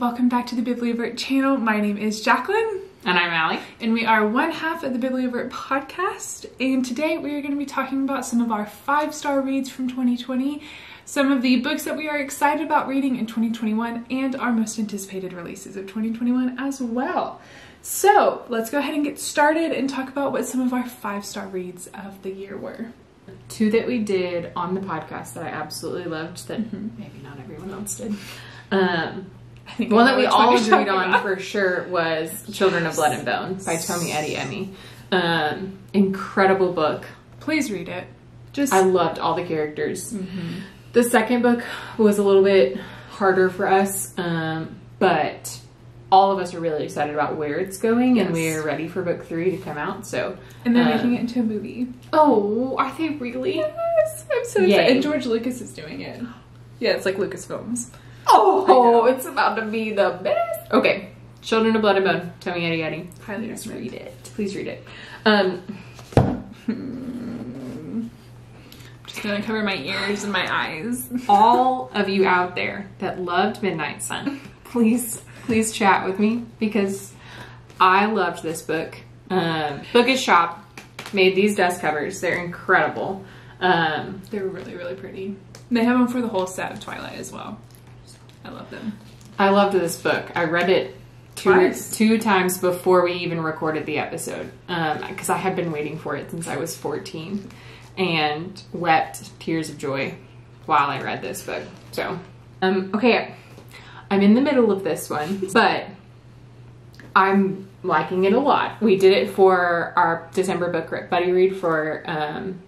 welcome back to the Bibliovert channel. My name is Jacqueline. And I'm Allie. And we are one half of the Bibliovert podcast. And today we are going to be talking about some of our 5-star reads from 2020, some of the books that we are excited about reading in 2021, and our most anticipated releases of 2021 as well. So let's go ahead and get started and talk about what some of our 5-star reads of the year were. 2 that we did on the podcast that I absolutely loved that maybe not everyone else did. I think one that we all agreed on for sure was Children of Blood and Bone by Tomi Adeyemi. Incredible book. Please read it. I loved all the characters. The second book was a little bit harder for us, but all of us are really excited about where it's going, and we're ready for book 3 to come out. So, and they're making it into a movie. Oh, are they really? Yes, I'm so excited. And George Lucas is doing it. Yeah, it's like Lucasfilms. Oh, it's about to be the best. Okay, Children of Blood and Bone, Tomi Adeyemi. Highly recommend. Read it. Please read it. Just gonna cover my ears and my eyes. All of you out there that loved Midnight Sun, please chat with me, because I loved this book. Bookish Shop made these dust covers. They're incredible. They're really, really pretty. They have them for the whole set of Twilight as well. I love them. I loved this book. I read it two times before we even recorded the episode, because I had been waiting for it since I was 14 and wept tears of joy while I read this book. So, okay, I'm in the middle of this one, but I'm liking it a lot. We did it for our December book buddy read for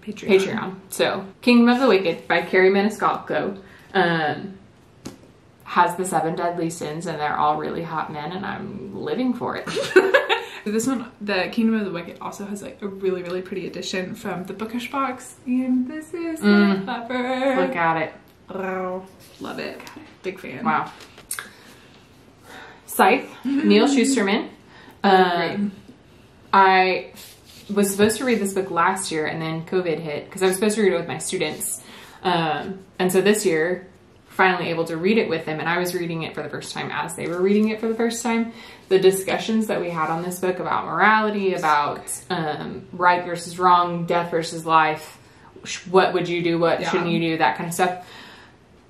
Patreon. So, Kingdom of the Wicked by Carrie Maniscalco has the 7 deadly sins, and they're all really hot men, and I'm living for it. This one, the Kingdom of the Wicked, also has like a really, really pretty edition from the Bookish box, and this is the cover. Look at it. Oh, love it. Big fan. Wow. Scythe, Neil Shusterman. I was supposed to read this book last year, and then COVID hit, because I was supposed to read it with my students. And so this year, finally able to read it with them, and I was reading it for the first time as they were reading it for the first time. The discussions that we had on this book about morality, about right versus wrong, death versus life, what would you do, what shouldn't you do, that kind of stuff.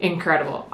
Incredible.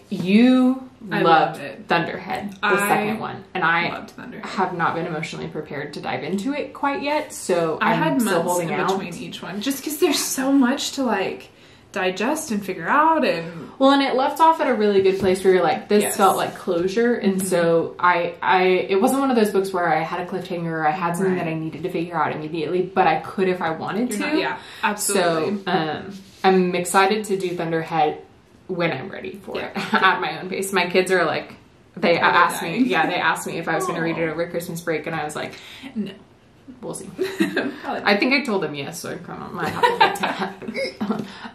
You loved Thunderhead, the second one, and I have not been emotionally prepared to dive into it quite yet, so I I'm had still months holding in out between each one, just because there's so much to like digest and figure out. And well, and it left off at a really good place where you're like, this felt like closure, and so it wasn't one of those books where I had a cliffhanger or I had something that I needed to figure out immediately, but I could if I wanted to. Absolutely. So I'm excited to do Thunderhead when I'm ready for it at my own pace. My kids are like, they asked me if I was going to read it over Christmas break, and I was like, no. We'll see. I think I told them yes, so I might have to get to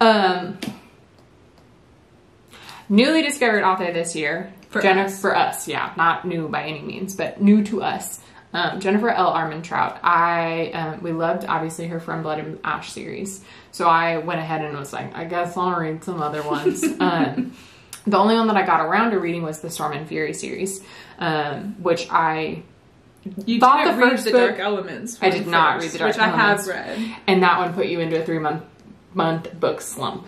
that. Newly discovered author this year. For us, yeah. Not new by any means, but new to us. Jennifer L. Armentrout. We loved, obviously, her From Blood and Ash series. So I went ahead and was like, I guess I'll read some other ones. The only one that I got around to reading was the Storm and Fury series, which You didn't read the Dark Elements. I did not read the Dark Elements. Which I have read. And that one put you into a 3-month book slump.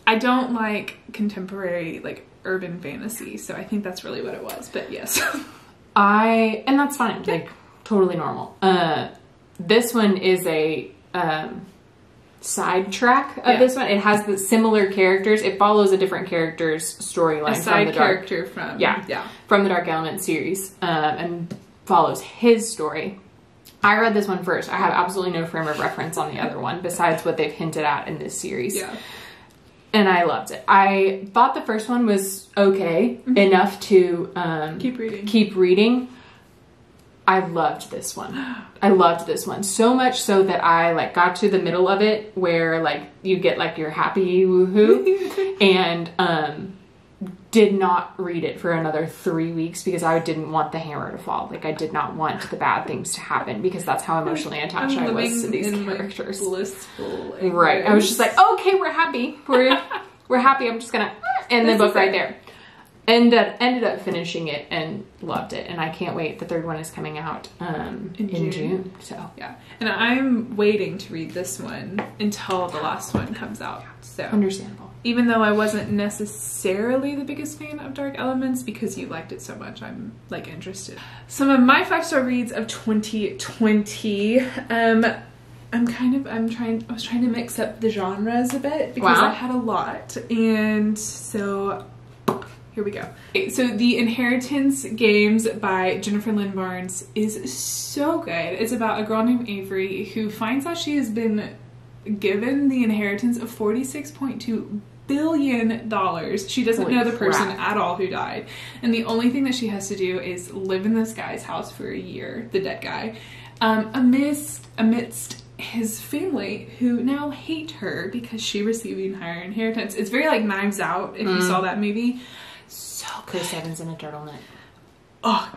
I don't like contemporary, like, urban fantasy, so I think that's really what it was, but yes. And that's fine, like, totally normal. This one is a sidetrack of this one. It has the similar characters. It follows a different character's storyline. From the Dark Elements series. And follows his story. I read this one first. I have absolutely no frame of reference on the other one besides what they've hinted at in this series. Yeah. And I loved it. I thought the first one was okay enough to keep reading. I loved this one. I loved this one so much so that I like got to the middle of it where like you get like your happy woohoo and did not read it for another 3 weeks because I didn't want the hammer to fall. Like, I did not want the bad things to happen because that's how emotionally attached I was to these characters. Blissful. I was just like, okay, we're happy. We're happy. I'm just gonna end the book right there. ended up finishing it and loved it, and I can't wait. The third one is coming out in June. So yeah, and I'm waiting to read this one until the last one comes out. So understandable. Even though I wasn't necessarily the biggest fan of Dark Elements, because you liked it so much, I'm like interested. Some of my 5-star reads of 2020. I was trying to mix up the genres a bit because I had a lot, and so here we go. Okay, so The Inheritance Games by Jennifer Lynn Barnes is so good. It's about a girl named Avery who finds out she has been given the inheritance of $46.2 billion. She doesn't know the person at all who died. And the only thing that she has to do is live in this guy's house for a year, the dead guy, amidst his family who now hate her because she received the entire inheritance. It's very like Knives Out, if you saw that movie. So good. Chris Evans in a turtleneck. Oh,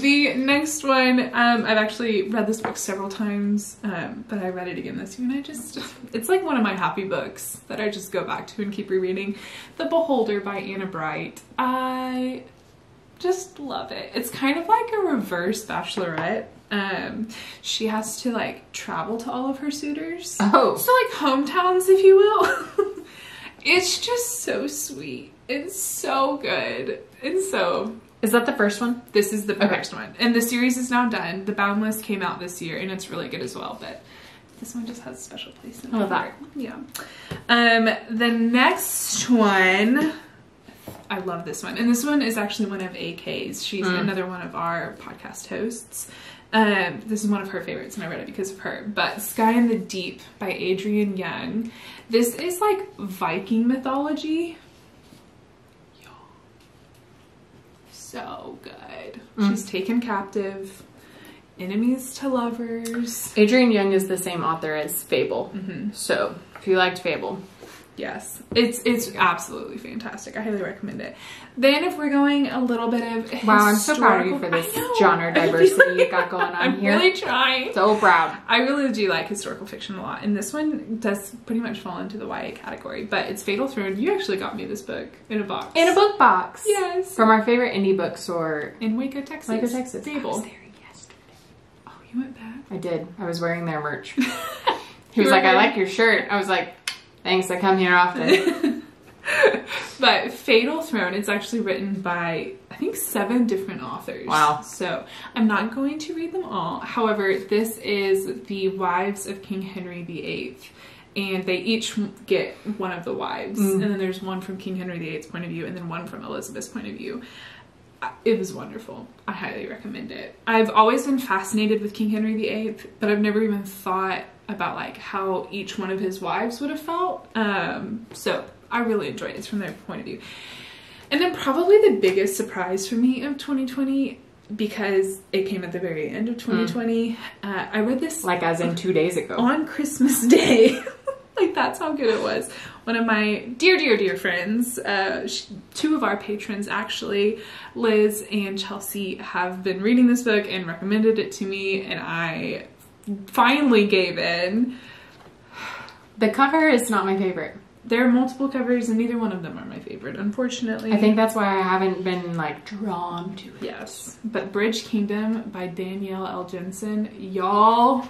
the next one, I've actually read this book several times, but I read it again this year, and it's like one of my happy books that I just go back to and keep rereading. The Beholder by Anna Bright. I just love it. It's kind of like a reverse Bachelorette. She has to like travel to all of her suitors. Oh. So like hometowns, if you will. It's just so sweet. It's so good. And so... Is that the first one? This is the first one. And the series is now done. The Boundless came out this year, and it's really good as well. But this one just has a special place in my heart. Yeah. The next one... I love this one. And this one is actually one of AK's. She's another one of our podcast hosts. This is one of her favorites, and I read it because of her. But Sky in the Deep by Adrienne Young. This is like Viking mythology. So good. She's taken captive. Enemies to lovers. Adrienne Young is the same author as Fable. So if you liked Fable. Yes, it's absolutely fantastic. I highly recommend it. Then if we're going a little bit of wow, I'm so proud of you for this genre diversity you got going on here. I'm really trying. So proud. I really do like historical fiction a lot, and this one does pretty much fall into the YA category. But it's Fatal Throne. You actually got me this book in a box. In a book box. Yes. From our favorite indie bookstore in Waco, Texas. Waco, Texas. Fable. I was there yesterday. Oh, you went back? I did. I was wearing their merch. He was like, I like your shirt. I was like, thanks, I come here often. But Fatal Throne, it's actually written by, I think, 7 different authors. Wow. So I'm not going to read them all. However, this is the wives of King Henry VIII. And they each get one of the wives. And then there's one from King Henry VIII's point of view, and then one from Elizabeth's point of view. It was wonderful. I highly recommend it. I've always been fascinated with King Henry VIII, but I've never even thought about like how each one of his wives would have felt. So I really enjoyed it. It's from their point of view. And then probably the biggest surprise for me of 2020, because it came at the very end of 2020, I read this like as in 2 days ago on Christmas Day. Like that's how good it was. One of my dear friends, 2 of our patrons actually, Liz and Chelsea, have been reading this book and recommended it to me, and I finally gave in. The cover is not my favorite. There are multiple covers and neither one of them are my favorite, unfortunately. I think that's why I haven't been like drawn to it. Yes. But Bridge Kingdom by Danielle L. Jensen, y'all,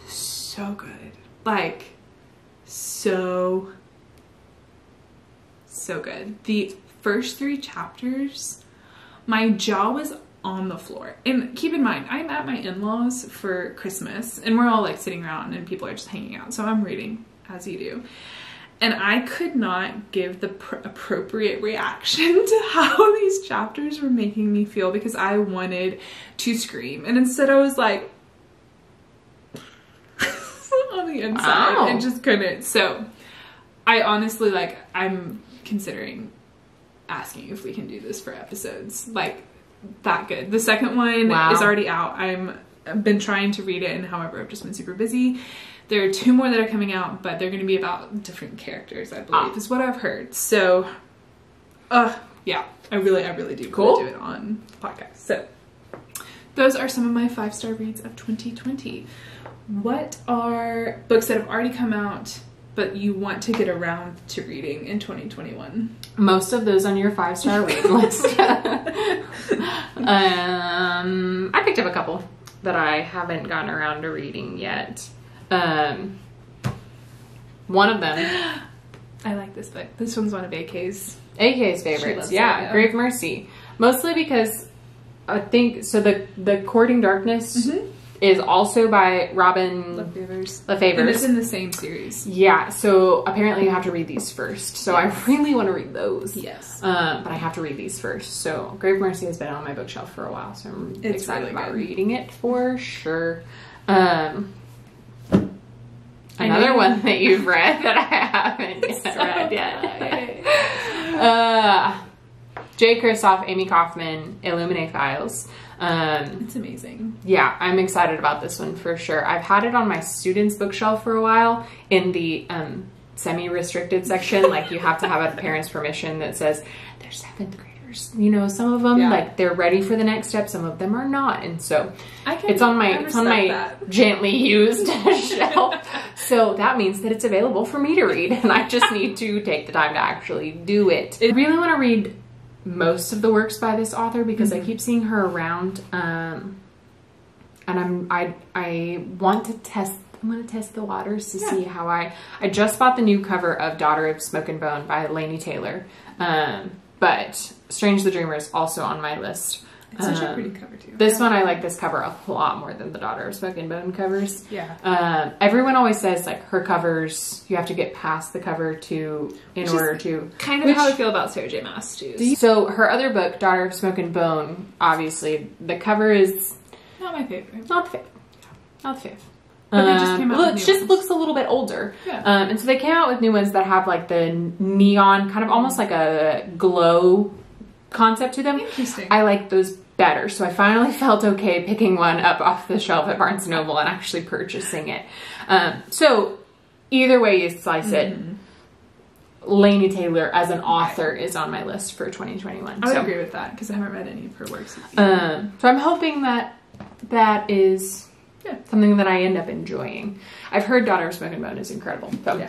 so good. Like, so good. The first 3 chapters, my jaw was on the floor. And keep in mind, I'm at my in-laws for Christmas, and we're all like sitting around and people are just hanging out. So I'm reading, as you do. And I could not give the appropriate reaction to how these chapters were making me feel, because I wanted to scream. And instead I was like, on the inside, and just couldn't. So I honestly, like, I'm considering asking if we can do this for episodes. Like, that good. The second one is already out. I've been trying to read it, and however, I've just been super busy. There are 2 more that are coming out, but they're going to be about different characters, I believe, is what I've heard. So, yeah, I really do want to do it on the podcast. So, those are some of my 5-star reads of 2020. What are books that have already come out but you want to get around to reading in 2021? Most of those on your 5-star reading list. I picked up a couple that I haven't gotten around to reading yet. One of them. I like this book. This one's one of AK's favorites. Yeah, Grave Mercy. Mostly because I think, so the Courting Darkness is also by Robin Lefevers. And it's in the same series. Yeah, so apparently you have to read these first. So I really want to read those. Yes. But I have to read these first. So Grave Mercy has been on my bookshelf for a while, so I'm excited really about good. reading it for sure. Another one that you've read that I haven't read yet. J. Kristoff, Amie Kaufman, Illuminate Files. It's amazing. Yeah, I'm excited about this one for sure. I've had it on my students' bookshelf for a while in the semi-restricted section. Like, you have to have a parent's permission that says they're 7th graders. You know, some of them, like, they're ready for the next step. Some of them are not. And so it's on my gently used shelf. So that means that it's available for me to read. And I just need to take the time to actually do it. I really want to read most of the works by this author because I keep seeing her around, and I want to test. I'm going to test the waters to see how I just bought the new cover of Daughter of Smoke and Bone by Laini Taylor, but Strange the Dreamer is also on my list. It's such a pretty cover too. This one, I like this cover a lot more than the Daughter of Smoke and Bone covers. Yeah. Everyone always says, like, her covers, you have to get past the cover in order to... Kind of how I feel about Sarah J. Maas too. So her other book, Daughter of Smoke and Bone, obviously, the cover is... Not my favorite. Not the favorite. Not the favorite. But they just came out with new just ones. looks a little bit older. Yeah. And so they came out with new ones that have, like, the neon, kind of almost like a glow concept to them. Interesting. I like those better. So I finally felt okay picking one up off the shelf at Barnes & Noble and actually purchasing it. So either way you slice it, Laini Taylor as an author is on my list for 2021. I would agree with that because I haven't read any of her works. So I'm hoping that is something that I end up enjoying. I've heard Daughter of Smoke and Bone is incredible. So,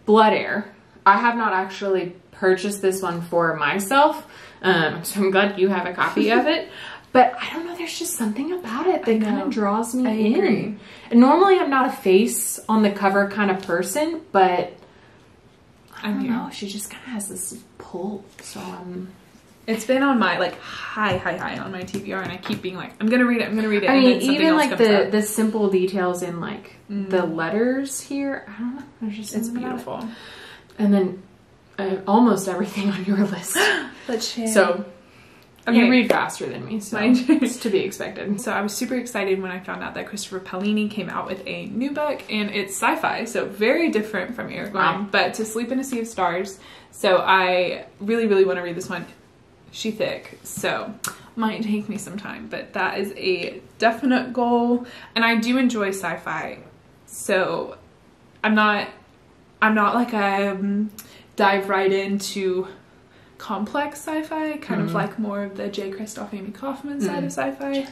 Blood Heir. I have not actually purchased this one for myself, so I'm glad you have a copy of it. But I don't know, there's just something about it that kind of draws me in. Agree. And normally I'm not a face on the cover kind of person, but I don't know, she just kind of has this pull. So it's been on my high on my TBR, and I keep being like, I'm gonna read it. I mean, and then even like the simple details in like the letters here, I don't know, there's just it's beautiful. And then almost everything on your list. Let's share. So you read faster than me, so it's to be expected. So I was super excited when I found out that Christopher Paolini came out with a new book, and it's sci-fi, so very different from Aragorn, but To Sleep in a Sea of Stars. So I really, really want to read this one. She's thick, so might take me some time, but that is a definite goal. And I do enjoy sci-fi, so I'm not like a dive right into complex sci-fi, kind of like more of the J. Kristoff, Amie Kaufman side of sci-fi.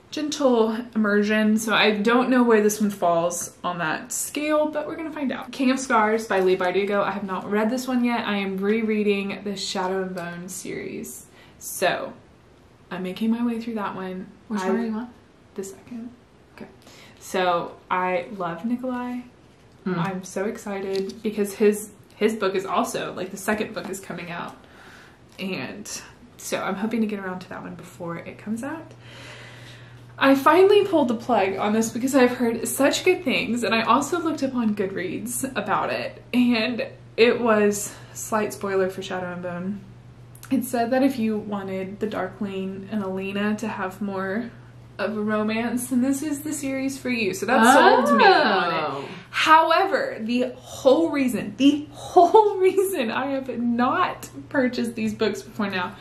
Gentle immersion. So I don't know where this one falls on that scale, but we're gonna find out. King of Scars by Leigh Bardugo. I have not read this one yet. I am rereading the Shadow and Bone series, so I'm making my way through that one. Which one are you on? The second. Okay. So I love Nikolai. I'm so excited because his book is also, like, the second book is coming out, and so I'm hoping to get around to that one before it comes out. I finally pulled the plug on this because I've heard such good things, and I also looked up on Goodreads about it, and it was, slight spoiler for Shadow and Bone, it said that if you wanted the Darkling and Alina to have more of a romance, then this is the series for you. So that sold me on it. However, the whole reason I have not purchased these books before now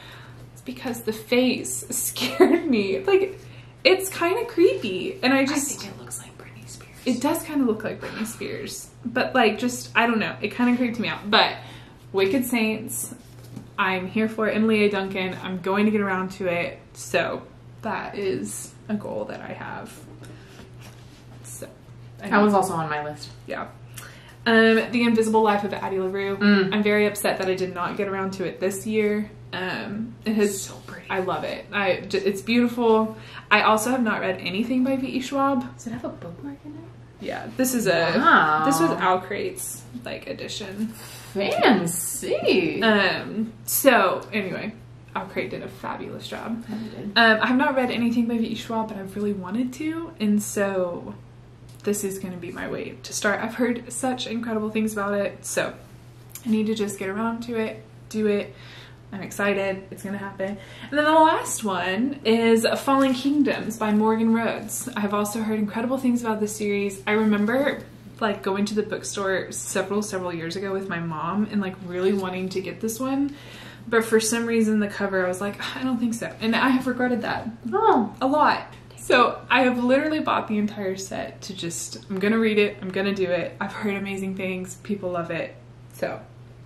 is because the face scared me. Like, it's kind of creepy, and I think it looks like Britney Spears. It does kind of look like Britney Spears, but like, just, I don't know, it kind of creeped me out. But Wicked Saints, I'm here for it. Emily A. Duncan, I'm going to get around to it, so that is a goal that I have. So that was also on my list. Yeah. The Invisible Life of Addie LaRue. I'm very upset that I did not get around to it this year. It has so pretty. I love it. It's beautiful. I also have not read anything by V.E. Schwab. Does it have a bookmark in it? Yeah, this was Al Crate's like edition. Fancy. So anyway, Al Crate did a fabulous job. I have not read anything by V.E. Schwab, but I've really wanted to, and so this is going to be my way to start. I've heard such incredible things about it, so I need to just get around to it, do it. I'm excited. It's going to happen. And then the last one is Falling Kingdoms by Morgan Rhodes. I've also heard incredible things about this series. I remember like going to the bookstore several years ago with my mom and like really wanting to get this one. But for some reason the cover, I was like, I don't think so. And I have regretted that a lot. So I have literally bought the entire set to just, I'm going to read it. I'm going to do it. I've heard amazing things. People love it. So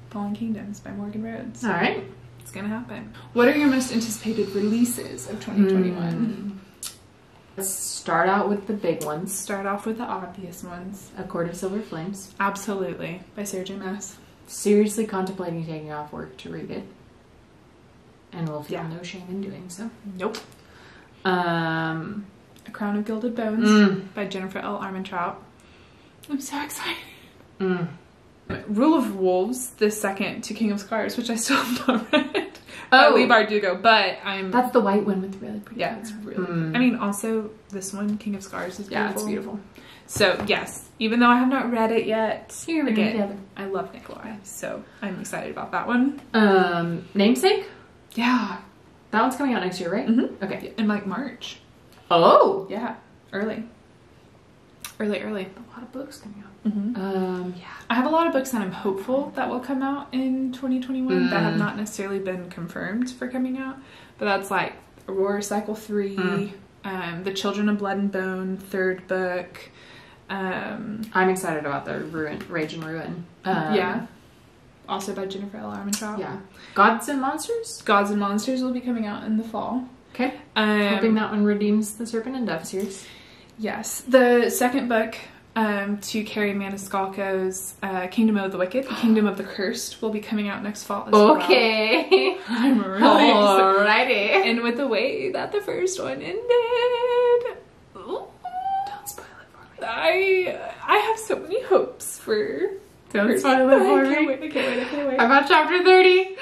Falling Kingdoms by Morgan Rhodes. All right. It's gonna happen. What are your most anticipated releases of 2021? Let's start out with the big ones. Start off with the obvious ones. A Court of Silver Flames. Absolutely. By Sarah J. Maas. Seriously contemplating taking off work to read it. And will feel no shame in doing so. Nope. A Crown of Gilded Bones by Jennifer L. Armentrout. I'm so excited. Rule of Wolves, the second to King of Scars, which I still have not read. By Leigh Bardugo, but That's the white one with really pretty hair. It's really I mean, also, this one, King of Scars, is beautiful. Yeah, it's beautiful. So, yes, even though I have not read it yet, again, I love Nikolai, so I'm excited about that one. Namesake? Yeah. That one's coming out next year, right? Okay. In like March. Oh! Yeah, early. A lot of books coming out. I have a lot of books that I'm hopeful that will come out in 2021 that have not necessarily been confirmed for coming out. But that's like Aurora Cycle 3, The Children of Blood and Bone, 3rd book. I'm excited about the Rage and Ruin. Also by Jennifer L. Armentrout. Yeah. Gods and Monsters? Gods and Monsters will be coming out in the fall. Okay. Hoping that one redeems the Serpent and Dove series. Yes. The second book to Carrie Maniscalco's Kingdom of the Wicked, Kingdom of the Cursed, will be coming out next fall as well. Okay. I'm really Alrighty. excited. And with the way that the first one ended, Don't spoil it for me. I have so many hopes for... Don't spoil it for me. I can't wait. I'm about chapter 30.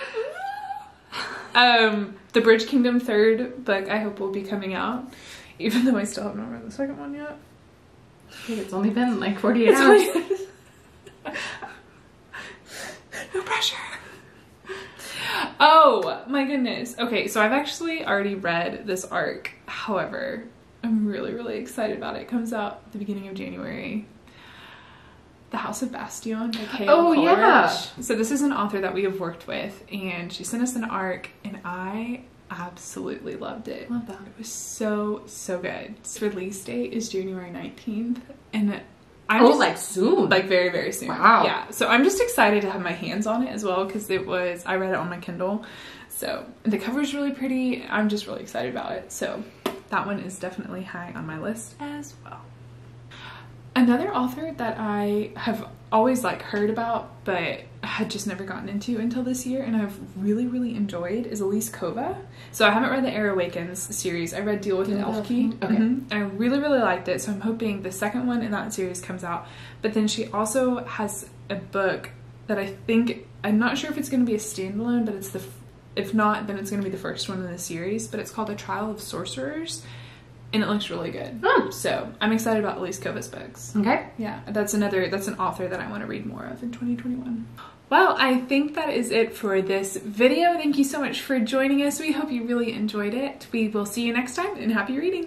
The Bridge Kingdom 3rd book I hope will be coming out, even though I still have not read the second one yet. It's only been like 48 hours. No pressure. Oh my goodness. Okay, so I've actually already read this arc. However, I'm really excited about it. It comes out at the beginning of January. The House of Bastion by K.L. Coleridge. Yeah. So this is an author that we have worked with, and she sent us an arc, and I absolutely loved it. Love that. It was so good. Its release date is January 19th, and I'm like soon. Like very soon. Wow. Yeah. So I'm just excited to have my hands on it as well, because I read it on my Kindle. So the cover is really pretty. I'm just really excited about it. So that one is definitely high on my list as well. Another author that I have always like heard about, but had just never gotten into until this year, and I've really enjoyed, is Elise Kova. So I haven't read the Air Awakens series. I read Deal with an Elf Key. Okay. I really liked it, so I'm hoping the second one in that series comes out. But then she also has a book that I'm not sure if it's going to be a standalone, but if not, then it's going to be the first one in the series. But it's called A Trial of Sorcerers. And it looks really good. So I'm excited about Elise Kova's books. Okay. Yeah, that's an author that I want to read more of in 2021. Well, I think that is it for this video. Thank you so much for joining us. We hope you really enjoyed it. We will see you next time, and happy reading.